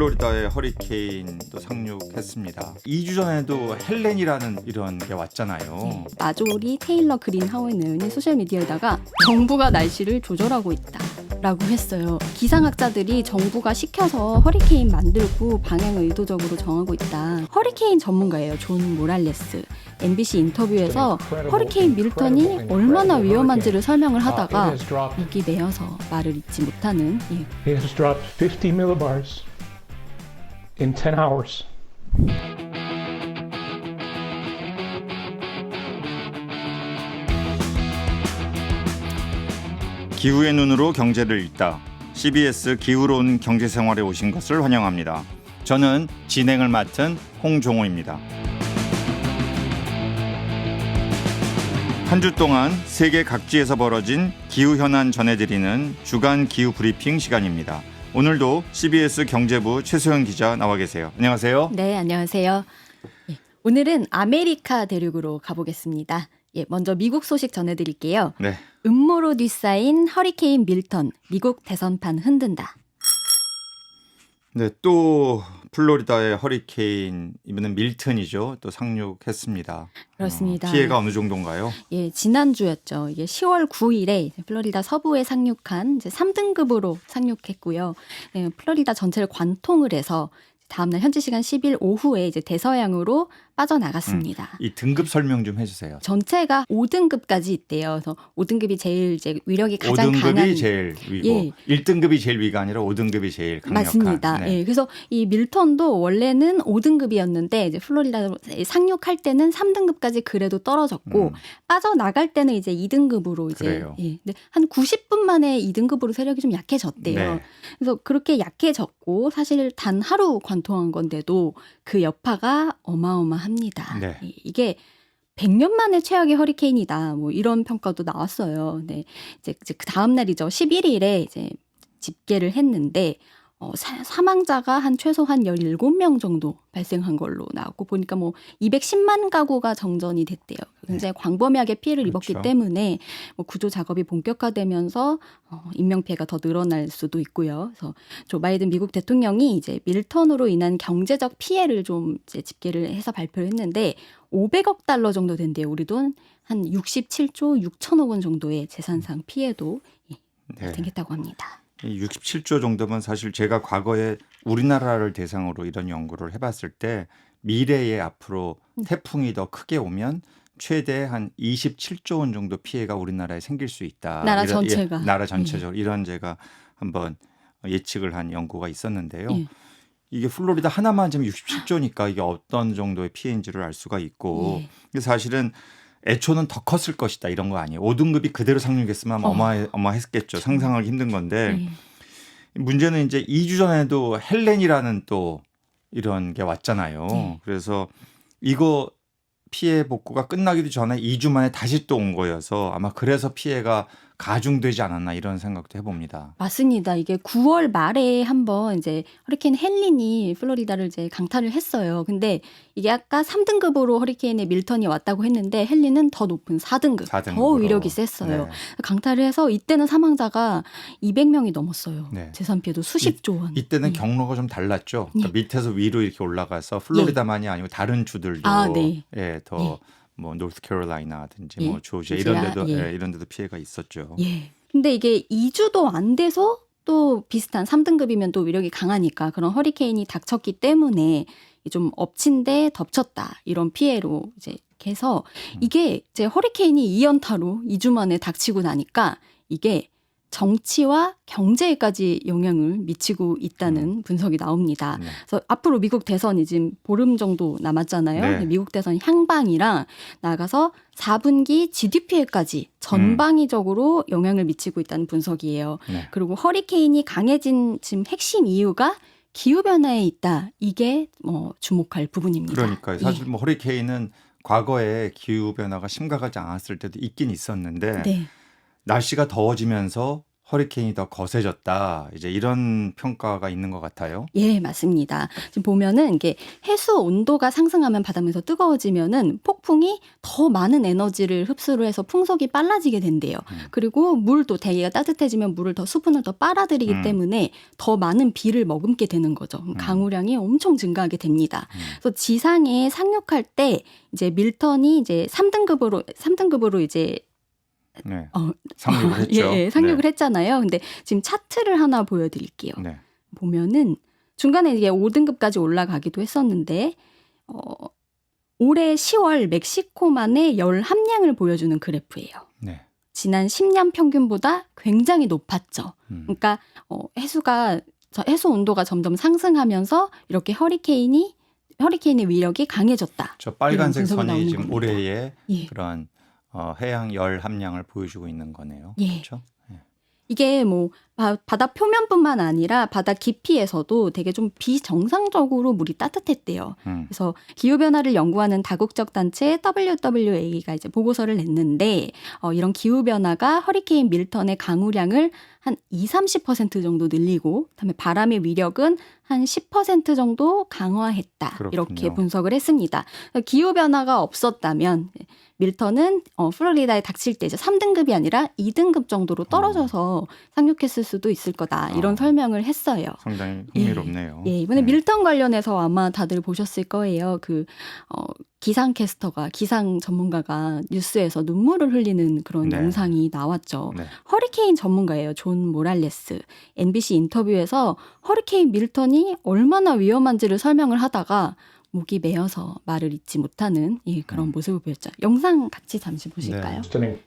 플로리다에 허리케인도 상륙했습니다. 2주 전에도 헬렌이라는 이런 게 왔잖아요. 마조리 테일러 그린 하원 의원이 소셜미디어에다가 정부가 날씨를 조절하고 있다라고 했어요. 기상학자들이 정부가 시켜서 허리케인 만들고 방향을 의도적으로 정하고 있다. 허리케인 전문가예요. 존 모랄레스. MBC 인터뷰에서 허리케인 밀턴이 얼마나 위험한지를 설명을 하다가 목이 메어서 말을 잇지 못하는 It has dropped 50 millibars in 10 hours. 기후의 눈으로 경제를 읽다. CBS 기후로운 경제생활에 오신 것을 환영합니다. 저는 진행을 맡은 홍종호입니다. 한 주 동안 세계 각지에서 벌어진 기후현안 전해드리는 주간 기후 브리핑 시간입니다. 오늘도 CBS 경제부 최소영 기자 나와 계세요. 안녕하세요. 네, 안녕하세요. 오늘은 아메리카 대륙으로 가보겠습니다. 먼저 미국 소식 전해드릴게요. 네. 음모로 뒤쌓인 허리케인 밀턴, 미국 대선판 흔든다. 네, 또 플로리다의 허리케인 이번엔 밀턴이죠. 또 상륙했습니다. 그렇습니다. 피해가 어느 정도인가요? 지난주였죠. 이게 10월 9일에 플로리다 서부에 상륙한 이제 3등급으로 상륙했고요. 플로리다 전체를 관통을 해서 다음날 현지 시간 10일 오후에 이제 대서양으로 빠져나갔습니다. 이 등급 설명 좀 해주세요. 전체가 5등급까지 있대요. 그래서 5등급이 제일 이제 위력이 가장 5등급이 강한. 제일 위고 1등급이 제일 위가 아니라 5등급이 제일 강력한. 맞습니다. 네. 그래서 이 밀턴도 원래는 5등급이었는데 이제 플로리다로 상륙할 때는 3등급까지 그래도 떨어졌고 빠져나갈 때는 이제 2등급으로 이제 그래요. 근데 한 90분 만에 2등급으로 세력이 좀 약해졌대요. 네. 그래서 그렇게 약해졌고 사실 단 하루 관통한 건데도 그 여파가 어마어마합니다. 네. 이게 100년 만에 최악의 허리케인이다. 뭐 이런 평가도 나왔어요. 네. 이제 그 다음 날이죠. 11일에 이제 집계를 했는데 사망자가 한 최소한 17명 정도 발생한 걸로 나왔고 보니까 뭐 210만 가구가 정전이 됐대요. 굉장히 광범위하게 피해를 입었기 때문에 뭐 구조 작업이 본격화되면서 인명 피해가 더 늘어날 수도 있고요. 그래서 조 바이든 미국 대통령이 이제 밀턴으로 인한 경제적 피해를 좀 이제 집계를 해서 발표를 했는데 500억 달러 정도 된대요. 우리 돈 한 67조 6천억 원 정도의 재산상 피해도 생겼다고 합니다. 67조 정도면 사실 제가 과거에 우리나라를 대상으로 이런 연구를 해봤을 때 미래에 앞으로 태풍이 더 크게 오면 최대 한 27조 원 정도 피해가 우리나라에 생길 수 있다. 나라 전체가. 나라 전체적으로 이런 제가 한번 예측을 한 연구가 있었는데요. 이게 플로리다 하나만 지금 67조니까 이게 어떤 정도의 피해인지를 알 수가 있고 사실은 애초는 더 컸을 것이다 이런 거 아니에요. 5등급이 그대로 상륙했으면 어마했겠죠. 상상하기 힘든 건데 문제는 이제 2주 전에도 헬렌이라는 또 이런 게 왔잖아요. 그래서 이거 피해 복구가 끝나기도 전에 2주 만에 다시 또 온 거여서 아마 그래서 피해가 가중되지 않았나 이런 생각도 해봅니다. 맞습니다. 이게 9월 말에 한번 이제 허리케인 헬린이 플로리다를 이제 강타를 했어요. 근데 이게 아까 3등급으로 허리케인의 밀턴이 왔다고 했는데 헬린은 더 높은 4등급. 더 4등급으로. 위력이 셌어요. 네. 강타를 해서 이때는 사망자가 200명이 넘었어요. 네. 재산 피해도 수십조 원. 이때는 경로가 좀 달랐죠. 그러니까 밑에서 위로 이렇게 올라가서 플로리다만이 아니고 다른 주들도 더 뭐 노스캐롤라이나든지 뭐 조지아 이런 데도 피해가 있었죠. 근데 이게 2주도 안 돼서 또 비슷한 3등급이면 또 위력이 강하니까 그런 허리케인이 닥쳤기 때문에 좀 엎친 데 덮쳤다 이런 피해로 이제 해서 이게 이제 허리케인이 2연타로 2주 만에 닥치고 나니까 이게 정치와 경제에까지 영향을 미치고 있다는 분석이 나옵니다. 그래서 앞으로 미국 대선이 지금 보름 정도 남았잖아요. 미국 대선 향방이랑 나가서 4분기 GDP에까지 전방위적으로 영향을 미치고 있다는 분석이에요. 그리고 허리케인이 강해진 지금 핵심 이유가 기후변화에 있다. 이게 주목할 부분입니다. 그러니까요. 사실 뭐 허리케인은 과거에 기후변화가 심각하지 않았을 때도 있긴 있었는데 날씨가 더워지면서 허리케인이 더 거세졌다. 이제 이런 평가가 있는 것 같아요. 예, 맞습니다. 지금 보면은 이게 해수 온도가 상승하면 바다면서 뜨거워지면은 폭풍이 더 많은 에너지를 흡수를 해서 풍속이 빨라지게 된대요. 그리고 물도 대기가 따뜻해지면 물을 더 수분을 더 빨아들이기 때문에 더 많은 비를 머금게 되는 거죠. 강우량이 엄청 증가하게 됩니다. 그래서 지상에 상륙할 때 이제 밀턴이 이제 3등급으로 이제 네. 상륙을 했죠. 예, 상륙을 했잖아요. 근데 지금 차트를 하나 보여드릴게요. 네. 보면은 중간에 이게 5등급까지 올라가기도 했었는데 올해 10월 멕시코만의 열 함량을 보여주는 그래프예요. 네. 지난 10년 평균보다 굉장히 높았죠. 그러니까 해수 온도가 점점 상승하면서 이렇게 허리케인의 위력이 강해졌다. 저 빨간색 이런 분석이 선이 나오는 지금 겁니다. 올해의 예. 그런 해양 열 함량을 보여주고 있는 거네요. 예. 그렇죠? 예. 이게 뭐 바다 표면뿐만 아니라 바다 깊이에서도 되게 좀 비정상적으로 물이 따뜻했대요. 그래서 기후변화를 연구하는 다국적 단체 WWA가 이제 보고서를 냈는데 이런 기후변화가 허리케인 밀턴의 강우량을 한 30% 정도 늘리고 그다음에 바람의 위력은 한 10% 정도 강화했다. 그렇군요. 이렇게 분석을 했습니다. 기후변화가 없었다면 밀턴은 플로리다에 닥칠 때 이제 3등급이 아니라 2등급 정도로 떨어져서 상륙했을 수도 있을 거다. 이런 설명을 했어요. 상당히 흥미롭네요. 예, 이번에 네. 밀턴 관련해서 아마 다들 보셨을 거예요. 기상 전문가가 뉴스에서 눈물을 흘리는 그런 네. 영상이 나왔죠. 네. 허리케인 전문가예요. 존 모랄레스. MBC 인터뷰에서 허리케인 밀턴이 얼마나 위험한지를 설명을 하다가 목이 메어서 말을 잇지 못하는 그런 모습을 보였죠. 영상 같이 잠시 보실까요? Just an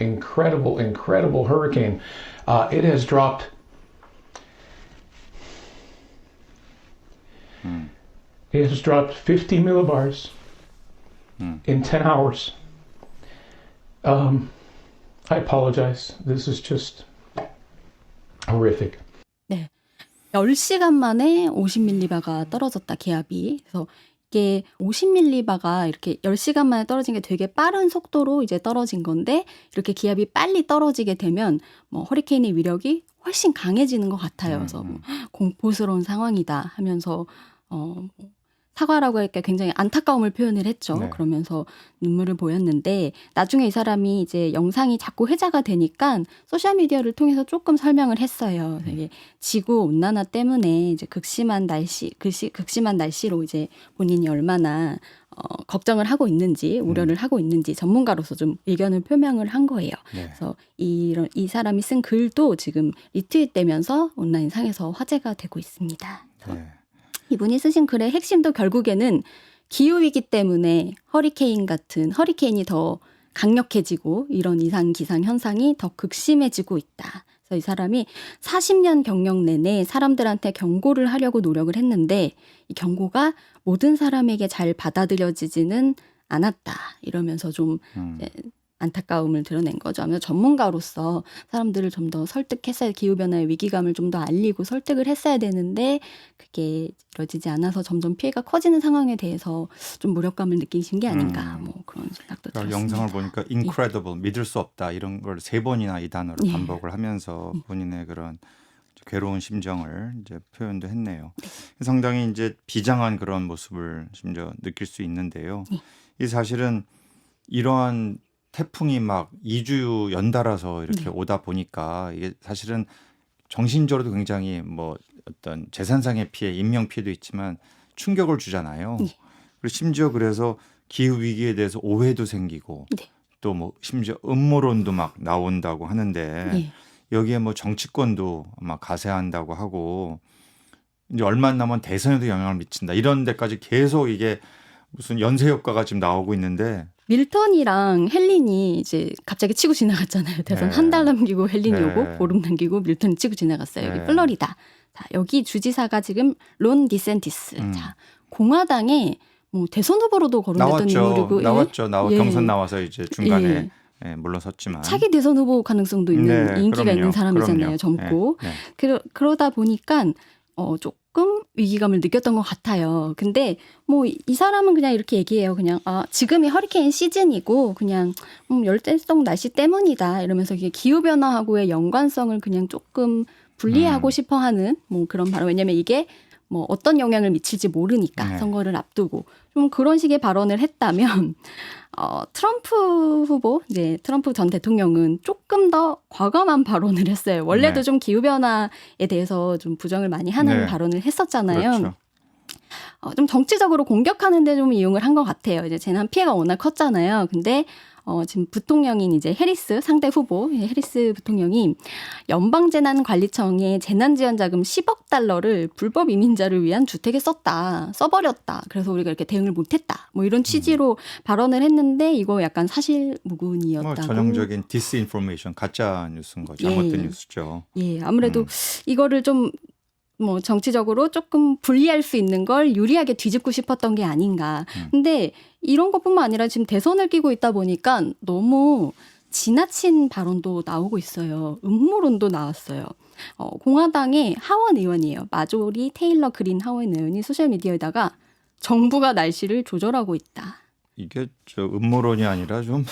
incredible hurricane. It has dropped. It has dropped 50 millibars in 10 hours. I apologize. This is just horrific. 네. 10시간 만에 50밀리바가 떨어졌다, 기압이. 그래서 이게 50밀리바가 이렇게 10시간 만에 떨어진 게 되게 빠른 속도로 이제 떨어진 건데 이렇게 기압이 빨리 떨어지게 되면 뭐 허리케인의 위력이 훨씬 강해지는 것 같아요. 그래서 공포스러운 상황이다 하면서 사과라고 할까 굉장히 안타까움을 표현을 했죠. 네. 그러면서 눈물을 보였는데 나중에 이 사람이 이제 영상이 자꾸 회자가 되니까 소셜 미디어를 통해서 조금 설명을 했어요. 이게 지구 온난화 때문에 이제 극심한 날씨로 이제 본인이 얼마나 걱정을 하고 있는지 우려를 하고 있는지 전문가로서 좀 의견을 표명을 한 거예요. 네. 그래서 이 사람이 쓴 글도 지금 리트윗되면서 온라인 상에서 화제가 되고 있습니다. 네. 이분이 쓰신 글의 핵심도 결국에는 기후위기 때문에 허리케인이 더 강력해지고 이런 이상 기상 현상이 더 극심해지고 있다. 그래서 이 사람이 40년 경력 내내 사람들한테 경고를 하려고 노력을 했는데 이 경고가 모든 사람에게 잘 받아들여지지는 않았다. 이러면서 좀 이제 안타까움을 드러낸 거죠. 아무래도 전문가로서 사람들을 좀 더 기후변화의 위기감을 좀 더 알리고 설득을 했어야 되는데 그게 이루어지지 않아서 점점 피해가 커지는 상황에 대해서 좀 무력감을 느끼신 게 아닌가 뭐 그런 생각도 그러니까 들었습니다. 영상을 보니까 incredible, 믿을 수 없다 이런 걸 3번이나 이 단어를 예. 반복을 하면서 본인의 그런 괴로운 심정을 이제 표현도 했네요. 상당히 이제 비장한 그런 모습을 심지어 느낄 수 있는데요. 이 사실은 이러한 태풍이 막 2주 연달아서 이렇게 오다 보니까 이게 사실은 정신적으로도 굉장히 뭐 어떤 재산상의 피해, 인명 피해도 있지만 충격을 주잖아요. 그리고 심지어 그래서 기후 위기에 대해서 오해도 생기고 또 뭐 심지어 음모론도 막 나온다고 하는데 여기에 뭐 정치권도 아마 가세한다고 하고 이제 얼마 안 남은 대선에도 영향을 미친다 이런 데까지 계속 이게 무슨 연쇄 효과가 지금 나오고 있는데 밀턴이랑 헬린이 이제 갑자기 치고 지나갔잖아요. 대선 네. 한 달 남기고 헬린이 네. 오고 보름 남기고 밀턴이 치고 지나갔어요. 네. 여기 플로리다. 자, 여기 주지사가 지금 론 디센티스. 자, 공화당에 뭐 대선 후보로도 거론됐던 인물이고 나왔죠. 예. 경선 나와서 이제 중간에 물러섰지만 차기 대선 후보 가능성도 있는 네, 인기가 그럼요. 있는 사람이잖아요. 그럼요. 젊고 네, 네. 그러다 보니까 조금 위기감을 느꼈던 것 같아요. 근데 뭐 이 사람은 그냥 이렇게 얘기해요. 그냥 지금이 허리케인 시즌이고 그냥 열대성 날씨 때문이다 이러면서 이게 기후 변화하고의 연관성을 그냥 조금 분리하고 싶어하는 뭐 그런 발언. 왜냐면 이게 뭐 어떤 영향을 미칠지 모르니까 네. 선거를 앞두고 좀 그런 식의 발언을 했다면 트럼프 후보, 이제 트럼프 전 대통령은 조금 더 과감한 발언을 했어요. 원래도 네. 좀 기후변화에 대해서 좀 부정을 많이 하는 네. 발언을 했었잖아요. 그렇죠. 좀 정치적으로 공격하는데 좀 이용을 한 것 같아요. 이제 재난 피해가 워낙 컸잖아요. 근데 지금 부통령인 이제 해리스 상대 후보 해리스 부통령이 연방재난관리청에 재난지원자금 10억 달러를 불법 이민자를 위한 주택에 써버렸다. 그래서 우리가 이렇게 대응을 못했다. 뭐 이런 취지로 발언을 했는데 이거 약간 사실무근이었다고. 뭐 전형적인 디스인포메이션, 가짜 뉴스인 거죠. 잘못된 뉴스죠. 예, 아무래도 이거를 좀 뭐 정치적으로 조금 불리할 수 있는 걸 유리하게 뒤집고 싶었던 게 아닌가. 근데 이런 것뿐만 아니라 지금 대선을 끼고 있다 보니까 너무 지나친 발언도 나오고 있어요. 음모론도 나왔어요. 공화당의 하원 의원이에요. 마조리 테일러 그린 하원 의원이 소셜미디어에다가 정부가 날씨를 조절하고 있다. 이게 저 음모론이 아니라 좀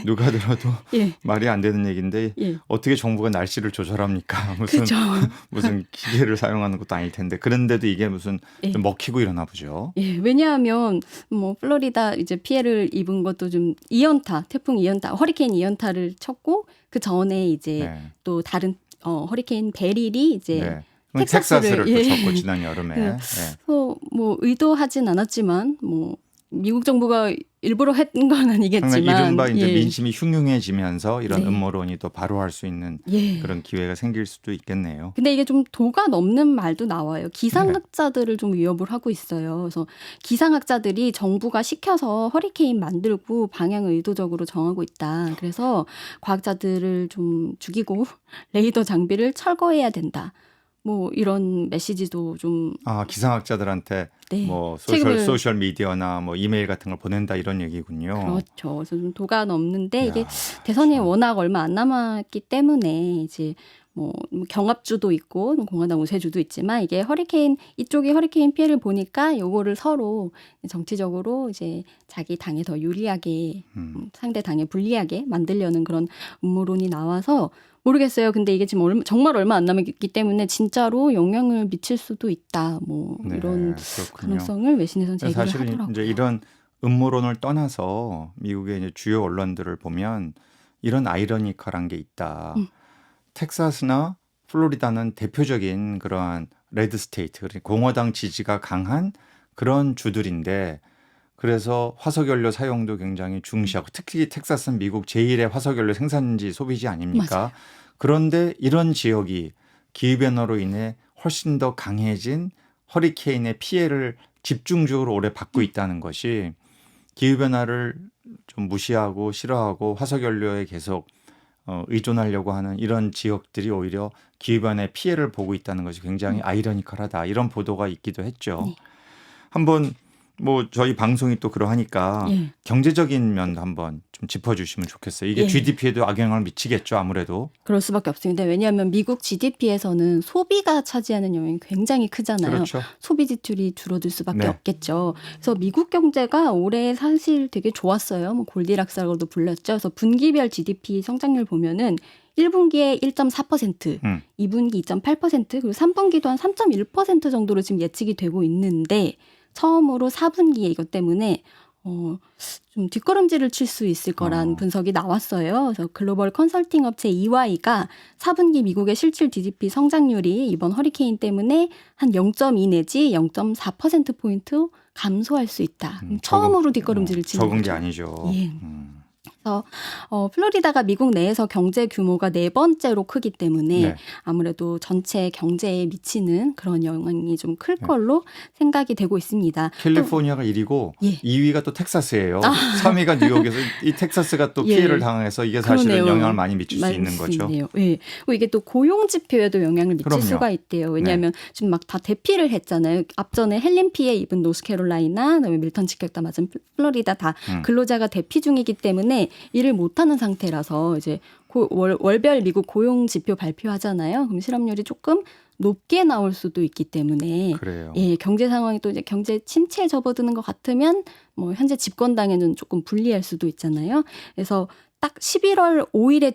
누가 들어도 예. 말이 안 되는 얘기인데 예. 어떻게 정부가 날씨를 조절합니까? 그죠. 무슨 기계를 사용하는 것도 아닐 텐데 그런데도 이게 무슨 예. 좀 먹히고 이러나 보죠. 예, 왜냐하면 뭐 플로리다 이제 피해를 입은 것도 좀 태풍 이언타, 허리케인 이언타를 쳤고 그 전에 이제 네. 또 다른 허리케인 베릴이 이제 네. 텍사스를, 텍사스를 또 쳤고 지난 여름에. 네. 뭐 의도하진 않았지만 뭐 미국 정부가 일부러 했던 건 아니겠지만 상당히 이른바 이제 예. 민심이 흉흉해지면서 이런 네. 음모론이 또 바로 할 수 있는 예. 그런 기회가 생길 수도 있겠네요. 근데 이게 좀 도가 넘는 말도 나와요. 기상학자들을 좀 위협을 하고 있어요. 그래서 기상학자들이 정부가 시켜서 허리케인 만들고 방향을 의도적으로 정하고 있다. 그래서 과학자들을 좀 죽이고 레이더 장비를 철거해야 된다. 뭐 이런 메시지도 좀 기상학자들한테 네. 뭐 책임을- 소셜 미디어나 뭐 이메일 같은 걸 보낸다 이런 얘기군요. 그렇죠. 그래서 좀 도가 넘는데 이게 야, 대선이 참. 워낙 얼마 안 남았기 때문에 이제 뭐 경합주도 있고 공화당 우세주도 있지만 이게 이쪽이 허리케인 피해를 보니까 요거를 서로 정치적으로 이제 자기 당에 더 유리하게 상대 당에 불리하게 만들려는 그런 음모론이 나와서 모르겠어요. 근데 이게 지금 정말 얼마 안 남았기 때문에 진짜로 영향을 미칠 수도 있다. 뭐 네, 이런 그렇군요. 가능성을 외신에서는 제기를 사실 하더라고요. 이제 이런 음모론을 떠나서 미국의 이제 주요 언론들을 보면 이런 아이러니컬한 게 있다. 텍사스나 플로리다는 대표적인 그러한 레드 스테이트, 그러니까 공화당 지지가 강한 그런 주들인데 그래서 화석연료 사용도 굉장히 중시하고 특히 텍사스는 미국 제1의 화석연료 생산지 소비지 아닙니까? 맞아요. 그런데 이런 지역이 기후변화로 인해 훨씬 더 강해진 허리케인의 피해를 집중적으로 오래 받고 있다는 것이 기후변화를 좀 무시하고 싫어하고 화석연료에 계속 의존하려고 하는 이런 지역들이 오히려 기후변화의 피해를 보고 있다는 것이 굉장히 아이러니컬하다. 이런 보도가 있기도 했죠. 네. 한번 뭐 저희 방송이 또 그러하니까 예. 경제적인 면도 한번 좀 짚어주시면 좋겠어요. 이게 예. GDP에도 악영향을 미치겠죠, 아무래도. 그럴 수밖에 없습니다. 왜냐하면 미국 GDP에서는 소비가 차지하는 영향이 굉장히 크잖아요. 그렇죠. 소비 지출이 줄어들 수밖에 네. 없겠죠. 그래서 미국 경제가 올해 사실 되게 좋았어요. 뭐 골디락스라고도 불렸죠. 그래서 분기별 GDP 성장률 보면은 1분기에 1.4%, 2분기 2.8%, 그리고 3분기도 한 3.1% 정도로 지금 예측이 되고 있는데 처음으로 4분기에 이것 때문에 좀 뒷걸음질을 칠 수 있을 거란 분석이 나왔어요. 그래서 글로벌 컨설팅 업체 EY가 4분기 미국의 실질 GDP 성장률이 이번 허리케인 때문에 한 0.2 내지 0.4%포인트 감소할 수 있다. 처음으로 뒷걸음질을 치는 적은 거죠. 게 아니죠. 예. 그래서 플로리다가 미국 내에서 경제 규모가 4번째로 크기 때문에 네. 아무래도 전체 경제에 미치는 그런 영향이 좀 클 걸로 생각이 되고 있습니다. 캘리포니아가 1위고 예. 2위가 또 텍사스예요. 3위가 뉴욕에서 이 텍사스가 또 예. 피해를 당해서 이게 사실은 그러네요. 영향을 많이 미칠 수 있는 거죠. 맞습니다. 예. 그리고 이게 또 고용 지표에도 영향을 미칠 그럼요. 수가 있대요. 왜냐하면 지금 막 다 대피를 했잖아요. 앞전에 헬린 피해 입은 노스캐롤라이나, 그다음에 밀턴 직격타 맞은 플로리다 다 근로자가 대피 중이기 때문에 일을 못하는 상태라서 이제 월별 미국 고용 지표 발표하잖아요. 그럼 실업률이 조금 높게 나올 수도 있기 때문에 그래요. 예, 경제 상황이 또 이제 경제 침체에 접어드는 것 같으면 뭐 현재 집권당에는 조금 불리할 수도 있잖아요. 그래서 딱 11월 5일에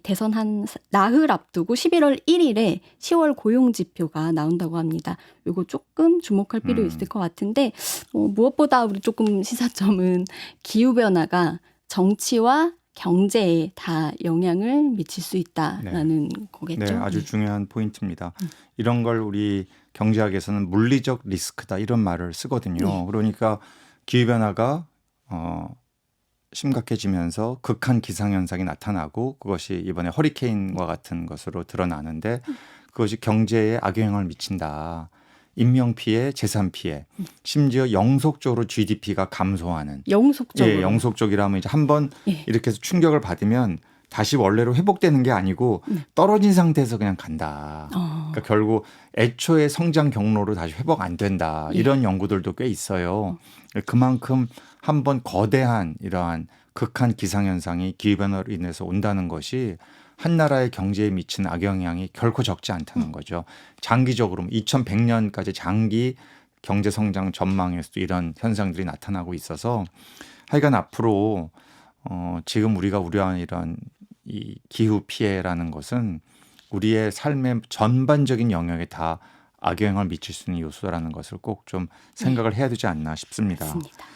대선 한 나흘 앞두고 11월 1일에 10월 고용 지표가 나온다고 합니다. 이거 조금 주목할 필요 있을 것 같은데 무엇보다 우리 조금 시사점은 기후 변화가 정치와 경제에 다 영향을 미칠 수 있다라는 거겠죠. 네, 아주 중요한 포인트입니다. 이런 걸 우리 경제학에서는 물리적 리스크다 이런 말을 쓰거든요. 그러니까 기후 변화가 심각해지면서 극한 기상현상이 나타나고 그것이 이번에 허리케인과 같은 것으로 드러나는데 그것이 경제에 악영향을 미친다. 인명피해, 재산피해, 심지어 영속적으로 GDP가 감소하는. 영속적으로. 예, 영속적이라면 이제 한번 이렇게 해서 충격을 받으면 다시 원래로 회복되는 게 아니고 떨어진 상태에서 그냥 간다. 그러니까 결국 애초에 성장 경로로 다시 회복 안 된다. 이런 연구들도 꽤 있어요. 그만큼 한번 거대한 이러한 극한 기상현상이 기후변화로 인해서 온다는 것이 한 나라의 경제에 미치는 악영향이 결코 적지 않다는 거죠. 장기적으로 2100년까지 장기 경제 성장 전망에서도 이런 현상들이 나타나고 있어서 하여간 앞으로 지금 우리가 우려하는 이런 이 기후 피해라는 것은 우리의 삶의 전반적인 영역에 다 악영향을 미칠 수 있는 요소라는 것을 꼭 좀 생각을 해야 되지 않나 싶습니다. 맞습니다.